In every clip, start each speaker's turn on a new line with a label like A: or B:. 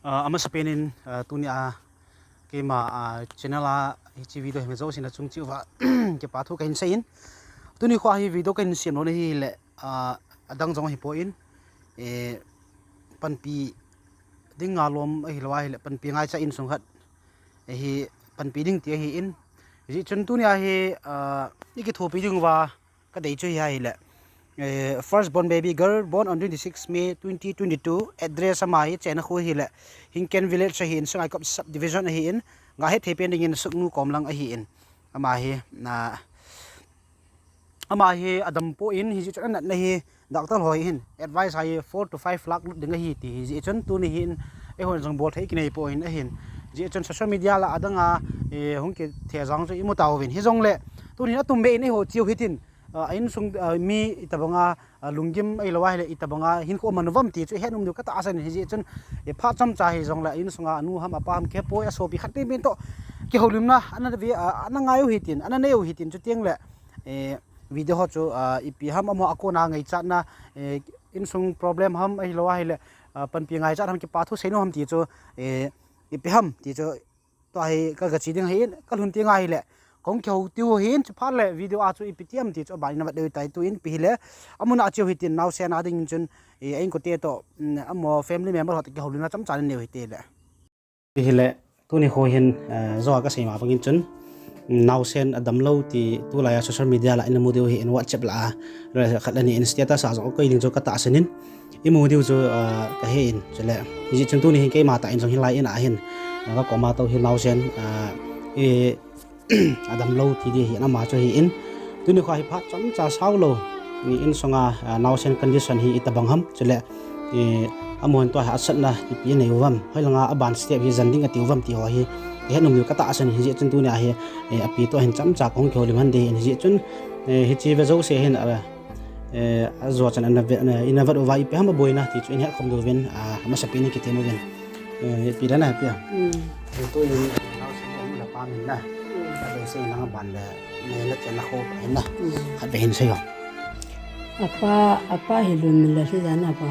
A: ama sapenin tunia ke ma channel a hi video he zo sin chung chiwa ke pa thu kain sein tuni kho hi video kain siam no hi le adang jong hi po in e panpi dinga lom hi lawai le panpi ngai cha in sung khat hi panpi ding ti hi in ji chun tunia hi ni ki thopi ding wa ka dei chu hi le first born baby girl born on 26 May 2022 address amai chena khu hi le Hinken village hi in sangai kop subdivision hi in nga he thepen ding in suknu komlang hi in ama hi adam po in hi chana na hi doctor hoi hin advice hi 4 to 5 lakh ding hi ti ji chon tu ni hin e hon jong bol thei ki nei po in hin ji chon social media la adanga e hong ke the jang chu imu taw win hi jong le tu ni na tum be ni ho chiu hitin ain sung mi itabanga lungim ai lawai le itabanga hin ko manwam ti chu henum du ka ta asan hi ji chun e pha cham cha hi jong la in sunga anu ham apam ke po so bi khati min to ki holim na ana vi ana ngayu hitin ana neu hitin chu tiang le e video ho chu ipi ham amo akona ngai cha na in sung problem ham ai lawai le pan pi ngai cha ham ki pa thu seino ham ti chu e ipi ham ti chu to ai ka ga chi ding hin ka hun ti ngai le kong kyo tiu hin chu phal le video a chu iptiam ti chu bani na de tai tu in pi le amuna chu hitin now sen ading chun e ain ko te to amo family member hot ki holuna cham chan ne hite le pi le tu ni ho hin zo ka sei ma bangin chun now sen adam lo ti tu la social media la in model hi in whatsapp la khatlani in status a zo ko ling jo ka ta sanin i model jo ka he in chele ji chun tu ni ke ma ta in jong hin lai in a hin ka ko ma to hi now sen e adam lo ti di hi na ma cho hi in tuni kha hi phat cham cha saw lo ni in songa now sen condition hi itabang ham chele e amon to ha sat na ti pi nei wam hoilanga aban step hi zanding ati wam ti ho hi he num yu ka ta asan hi chun tu ni a hi api to hin cham cha kong kholi man de in hi chun hi chi ve zo se hin a zo chan an in avat vai pe ham boina ti chun he khom do ven ma sa pi ni ki te mo ven pi da na pi to ni now sen la pa min na để xây năng bản là này là cái nó khô phải nè hạt về hình xây không
B: apa hi lum la hi dana ba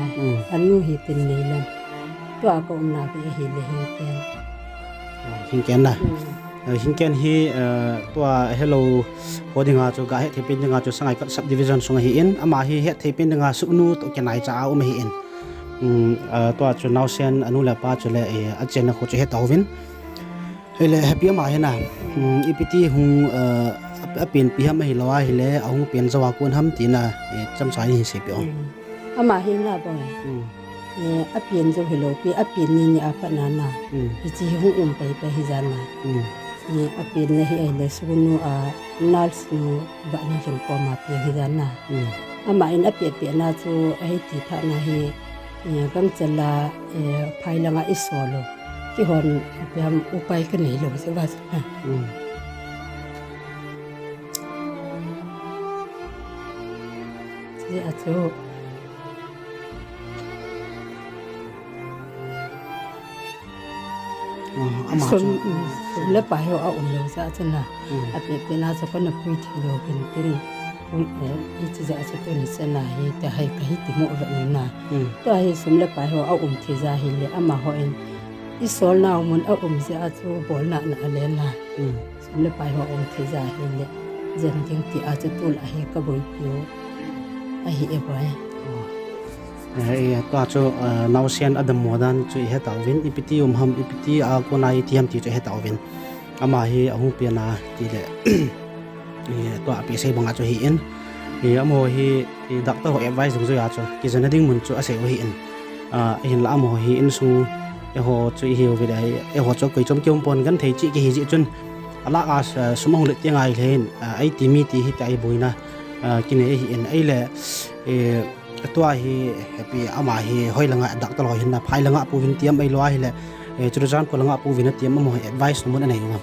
B: anu hi tin nei lam to a ko na ke hi le
A: hình kén nè hình kén hi to hello coding à cho cái thế pin nga cho sang cái subdivision sung hi in ama hi het thế pin nga su nu to cái này cha hi in to cho now sen anu la pa cho le a chen na kho cho het tawin hele happy ma hena ipiti hung apin pi ham hi lawa hi le ahung pen zawa kun ham tina cham sai hi se pyo
B: ama hi na ba apin zo hi lo pi apin ni apa na na chi hung pe hi jana apin le hi le sunu a nals nu ba ni jeng ko ma pi hi jana ama in apin pi na chu ai ti tha na hi gam chala phai langa isolo ki hon yam upai ka nei lo se ba sa ji a chu
A: ama
B: le pa ho a lo sa chana a pe na so na pui thi lo kin tin i chi za sa to ni sana hi ta hai ka hi ti mo ra na to hi sum le pa ho a thi za hi le ama ho en isol na mun a se a chu bol na le na sum le pai ho thi za hi le zen ting ti a chu tul a hi ka boi pio a hi e bai
A: to cho now sen adam modan chu he tawin ipiti ham ipiti a ko nai ti ham ti chu he tawin ama hi ahung pe na ti le to api sei banga chu hi in amo hi doctor ho advice jong zo ya chu ki jana ding mun chu a sei hi in hin la amo hi in su ho chu hiu về đây ho cho cái trong kiom pon gan thei chi ki hi ji chun ala a sumong le tiang ai len ai ti mi ti hi tai boina ki ne hi en ai le to hi happy ama hi hoilanga doctor ho hin na phai langa pu vin tiam ai lo ai le chu jan ko langa pu vin tiam mo advice no mon anai no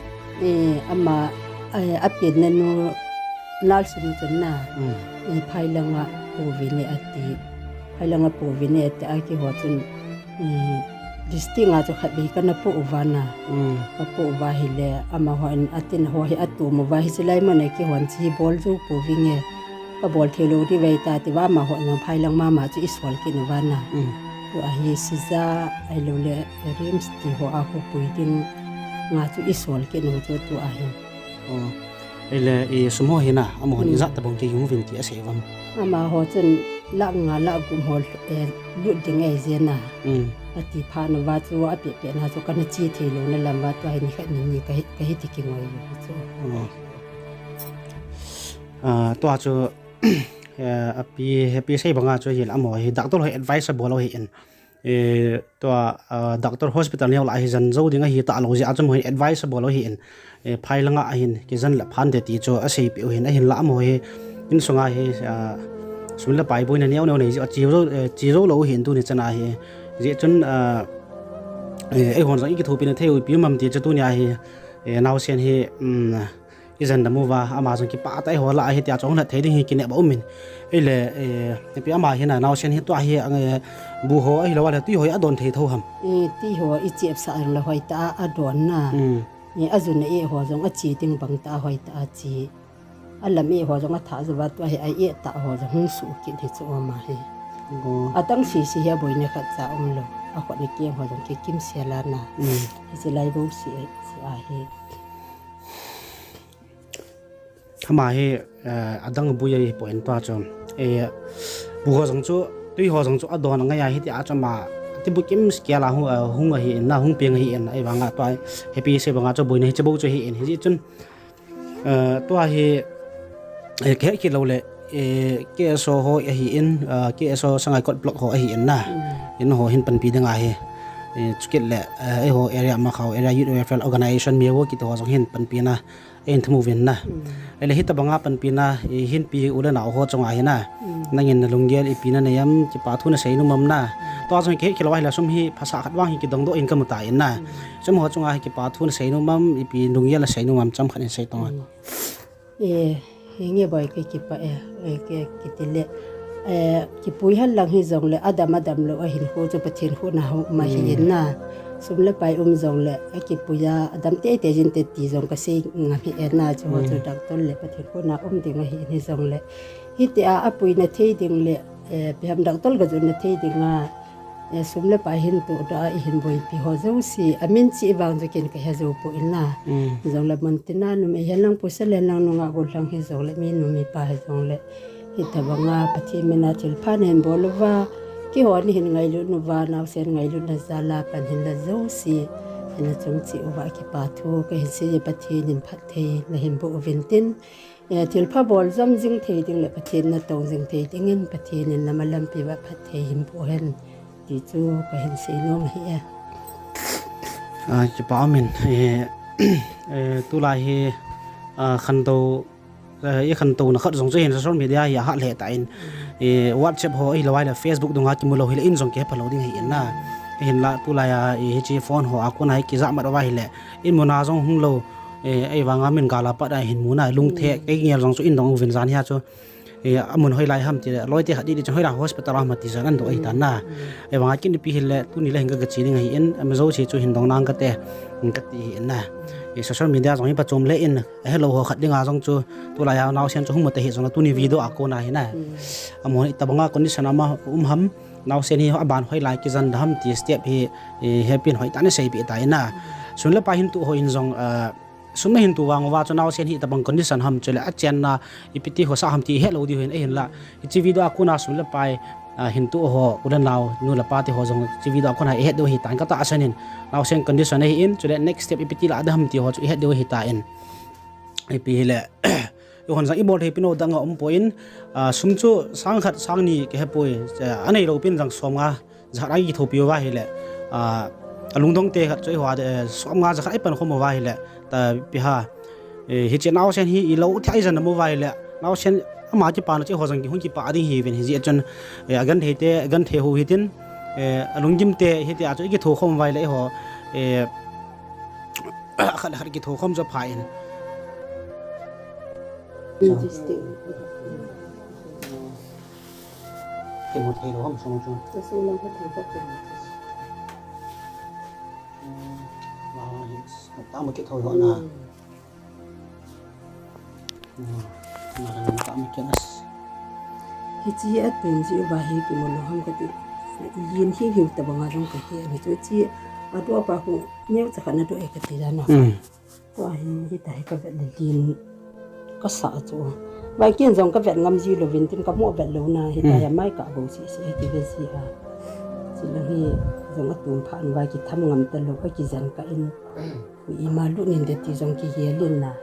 B: ama apin na no nal sunu chun na phai langa pu vin ne ati phai langa pu vin ne ati a ki ho chun distinga cho khat be kana po uvana ka po wa hi le ama ho an atin ho hi atu mo wa hi silai ma ne ki hon chi bol ju po winge ka bol thelo ri ve ta ti wa ma ho na phai lang ma ma chu iswal ki na wana tu a hi si za ai lo le rims ti ho a ko pui ding nga chu isol ke no chu tu a hi
A: ele sumo hina amon iza tabong ke yung vinti asevam
B: ama ho chen la nga la gum hol lu ding ai zena ati pha no wa chu a pe pe na chu kan chi the lo na lamba tu ai ni kha ni ka hi ti ki ngoi chu
A: to chu happy sei banga chu hil amo hi doctor ho advice bolo hi in to doctor hospital ne la hi jan zo dinga hi ta lo ji acham ho advice bolo hi in phai langa hin ki jan la phan de ti chu a sei pi hin a hin la amo hi in songa hi sunla pai boina ne ne ji chi ro lo hin tu ni chana hi ji chun e hon zang ki thu pin theu pi mam ti chu tu nya hi naw sen hi izan da muwa amazon ki pa tai ho la hi tia chong na the ding hi ki ne ba umin ele pi ama hi na naw sen hi to hi ang bu ho ai lo wa ti ho adon the tho ham
B: ti ho i chep sa la hoi ta adon na ni azun e ho jong a chi ting bang ta hoi ta chi alam e ho jong a tha zawa to hi ai e ta ho jong su ki the chu ma hi atang si hi boi ne khat cha lo a ko ni ke ho jong ki kim se la na si lai bo si a hi
A: khama he adang bu ye point to chom bu ho jong chu tui ho jong chu adon nga ya hi ti a chama ti bu kim skela hu hung hi na hung peng hi en ai wanga to happy se banga chu boine che bo chu hi en hi chun to hi ke ki lo le ke so ho hi in ke so sangai kot block ho hi en na in ho hin pan pi danga hi chukit le ho area ma khau area youth welfare organization me wo ki to jong hin pan pi na en thu vin na ele hita banga pan pi na hin pi ula na ho chong ai na nangin lunggel i pi na yam chi pa thu na sei nu mam na to jong ke khilo la sum hi phasa khat wang hi ki dong do in kam ta in na chum ho chong ai ki pa thu na sei nu mam i pi lunggel la sei nu mam cham khan sei tong
B: nge boy ke ki pa ke ki tile ki pui hal lang hi zong le adam lo a hin ho chu pathin ho na ho ma hi na sum le pai zong le ki puya adam te jin te ti zong ka se nga hi na chu chu doctor le pathin ho na ding hi zong le hi te a pui na the ding le pe ham doctor ga ju na the ding a sum le pai hin tu da hin boi pi ho zo si amin chi wang ju ken ka ha zo pu ina zong le man tina nu me helang pu se le nang nu nga go lang hi zong le mi nu mi pa zong le hita banga pathi mena til phanen bolwa ki ho ni hin ngai lu nu wa naw sen ngai lu na zala pan hin la zo si ina chung chi wa ki pa thu ka hin se pathi nin phat the la hin bu vintin til pha bol zam jing the ding le pathi na tong jing the ding in pathi nin na malam pi wa phat the hin bu hen ti chu ka hin se no hi
A: chi pa min tu la hi khan to ye khan to na khat jong je hin social media ya ha le ta in WhatsApp ho ai lawai la Facebook dunga ki mulo hile in jong ke phalo ding hi na hin la tu la ya chi phone ho akun hai ki za ma wa hile in mona jong hung lo ai wanga min gala pa da hin muna lung the ke ngel jong chu in dong vin jan hi chu amun hoi lai ham ti loi te khadi di hoi la hospital ma ti jan do ai ta na ai wanga kin pi hile tu ni la hinga ga chi ding hi in amazo chi chu hin dong nang ka te ka ti hi na social media jong hi pa chom le in hello ho khat dinga jong chu tu la ya naw sen chu hum te hi jong tu ni video akona hi na amon itabanga condition ama ham naw sen hi aban hoi lai ki jan dham ti step hi happy hoi ta ne sei bi ta na sun le pa hin tu ho in jong sum hin tu wang wa chu naw sen hi tabang condition ham chele a chen na ipiti ho sa ham ti hello di hin hin la chi video akuna sun le pai hin tu ho udan naw nu la pa ti ho jong chi video akuna he do hi tan ka ta asanin naw sen condition hi in chele next step ipiti la adham ti ho chu he do hi ta in ipi le hon sang ibol he pino danga point sumchu sang khat sang ni ke hepoi anei ro pin jang somga zarai gi thopiwa wa hele alungdong te khat choi hwa de somga za khai pan khom wa hele ta pi ha hi che naw sen hi lo thai jan mo wa hele naw sen ama ki pa na che ho jang ki hun ki pa ding hi ven hi ji chon agan the te agan the ho hi tin alungim te hi te a choi ki tho khom wa le ho khat khat ki tho khom za phai in
B: interesting
A: ke mo thei lo hom song chu
B: ta su lang ka the ka
A: ta mo ke thoi ho na na ta mo ke nas
B: hi chi a tun ji ba hi ki mo lo ham ka ti liên hi hiu ta banga rong ka hi ni chu chi adu pa hu neu cha khana do ekati da na to hi ta hi ka vet le lin ka sa chu vai kian jong ka vet ngam ji lo vin tin ka mo vet lo na hi ta ya mai ka bo si ti ve si ha chỉ là khi giống tụm phản vai cái thăm ngắm tận lúc cái dân cái in vì mà lúc nhìn thấy thì giống cái gì lên là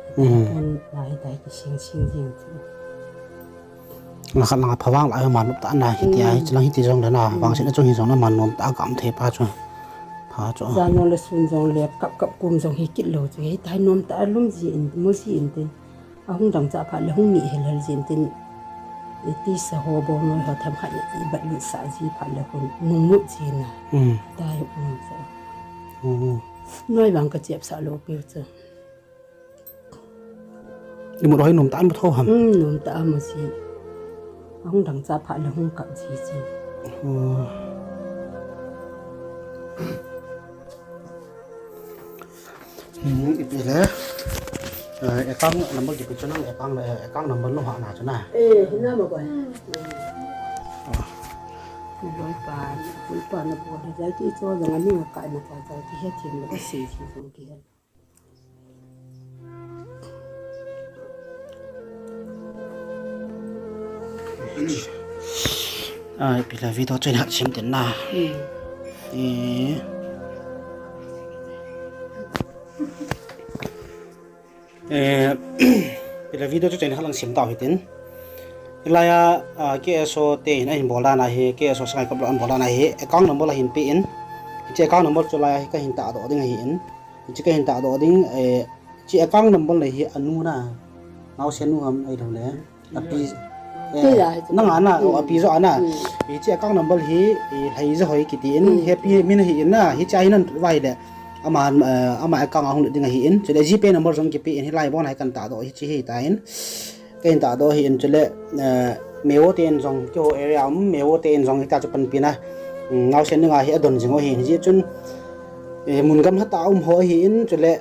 B: con lại tại cái sinh sinh riêng
A: là khăn là phá vang lại mà lúc ta này thì ai chỉ là hít trong đó nào vang sẽ nó trong hiện trong nó mà nó ta cảm thấy phá cho
B: ra nó là xuân giống lẹp cặp cùng giống hít kít lầu rồi tại nó ta lúc gì mua gì tin không đồng giá phải là không nghĩ là gì tin tí sa hồ bò nói họ thầm hại bận lụt xả gì phải là còn nung nút gì nè tai sao nói bằng cái chẹp xả lô biểu chứ
A: nhưng mà đôi nôm tán một thô hầm
B: nôm ta mà gì không đằng ra phải là không cặn gì gì
A: ít lẽ account number cái chỗ nó account number nó họ nào chỗ nào
B: hình nào mà gọi Pulpa na po di dai ti cho rằng anh mà cài một cái dai ti hết tiền là có xì xì xong kia
A: bây giờ video trên hạt xem tiền nào bây giờ video trên hạt lang xem tao hết tiền lại cái số tiền này bỏ ra này cái số sai cấp đoạn bỏ ra này account number là hiện pin chỉ account number cho lại cái hiện tại đó tiếng hiện chỉ cái hiện tại đó tiếng chỉ account number là hiện anu na nào xem nu hầm ấy đâu nè api năng anh à api rồi anh à chỉ account number hi hay rồi cái tiền happy mình hiện na hi chạy nên vay đấy ama account ahun tiếng hiện chỉ là gp number trong cái pin hi lại bỏ này cần tạo đó chỉ hiện tại cái hiện tại đó hiện cho lệ mèo tiền dòng cho area mèo tiền dòng ta cho phần pin à ngao sen nga hi adon jing hi ji chun mun gam hata ho hin cho lệ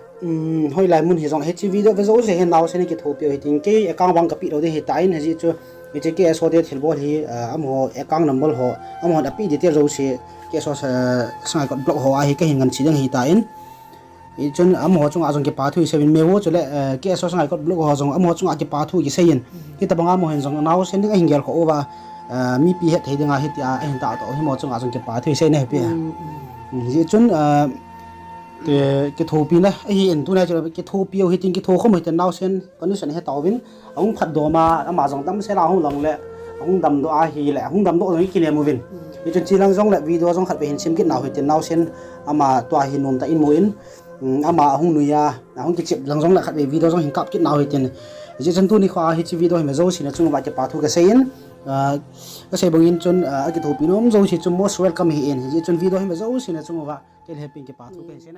A: hoi lai mun hi dòng hv đó với dấu sẽ hiện ngao sen cái thô biểu thì cái account bank cái đó thì tại này ji cho cái số tiền thil bo hi ho account number ho ho da pi detail dấu sẽ cái số sai còn block ho ai cái hình ngân chỉ đang hi tại ý chân ho chung azong cái pa thu seven mewo cho lệ cái số sang cái block ho jong ho chung cái pa thu cái seyin cái tập ngam ho hen jong nao sen cái hinggel ko ba mi pi het he dinga het ya hen ta to hi mo chung azong cái pa thu se ne pi ji chun cái thô pi na hi en tu na cho cái thô pi hi tin cái thô không hi ten nao sen condition he tao vin ông phat do mà jong tam se la hong long le ông đầm do a hi le ông đầm do cái kia mu vin ji chun chi lang jong le video jong khat be hin sim kit nào hi ten nao sen ama tua hi nom ta in mo in ama hung nuya hung ki chip lang jong la khat be video jong hin kap kit naw hi tin je chan tu ni kha hi chi video hi me zo sin chung ba ke pa thu ka sein ka sei bangin chun a ki thu pinom zo si chum most welcome hi in je chun video hi me zo sin chung ba ke happy ke pa thu ka sein